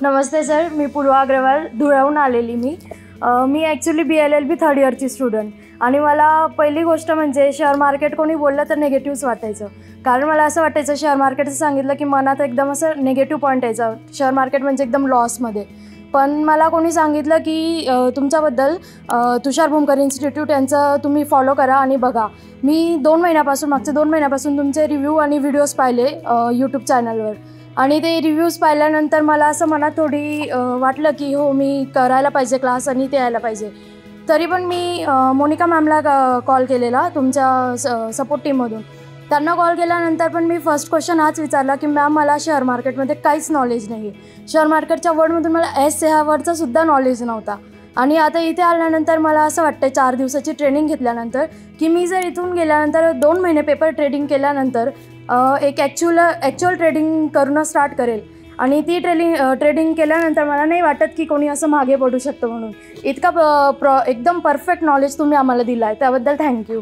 नमस्ते sir, मी पूर्वा अग्रवाल धुळ्याहून आलेली मी actually BLLB third इयरची student आणि मला पहिली गोष्ट म्हणजे शेअर मार्केट कोणी बोललं तर निगेटिव्हच वाटायचं. कारण मला असं वाटायचं शेअर मार्केटचं सांगितलं की मनात एकदम असं निगेटिव्ह पॉईंट यायचा, शेअर मार्केट म्हणजे एकदम लॉसमध्ये. पण मला कोणी सांगितलं की तुमच्याबद्दल तुषार भूमकर इन्स्टिट्यूट यांचं तुम्ही फॉलो करा आणि बघा. मी मागच्या 2 महिन्यापासून तुमचे रिव्ह्यू आणि व्हिडिओज पाहिले यूट्यूब चॅनलवर आणि ते रिव्ह्यूज पाहिल्यानंतर मला असं मनात थोडी वाटलं की हो मी करायला पाहिजे क्लास आणि ते यायला पाहिजे. तरी पण मी मोनिका मॅमला कॉल केलेला तुमच्या सपोर्ट टीममधून. त्यांना कॉल केल्यानंतर पण मी फर्स्ट क्वेश्चन हाच विचारला की मॅम मला शेअर मार्केटमध्ये काहीच नॉलेज नाही आहे. शेअर मार्केटच्या वर्डमधून मला ह्या वर्डचा सुद्धा नॉलेज नव्हता. आणि आता इथे आल्यानंतर मला असं वाटतं 4 दिवसाची ट्रेनिंग घेतल्यानंतर की मी जर इथून गेल्यानंतर 2 महिने पेपर ट्रेडिंग केल्यानंतर एक ॲक्च्युअल ट्रेडिंग करणं स्टार्ट करेल. आणि ती ट्रेडिंग केल्यानंतर मला नाही वाटत की कोणी असं मागे पडू शकतं म्हणून. इतका एकदम परफेक्ट नॉलेज तुम्ही आम्हाला दिला आहे त्याबद्दल थँक्यू.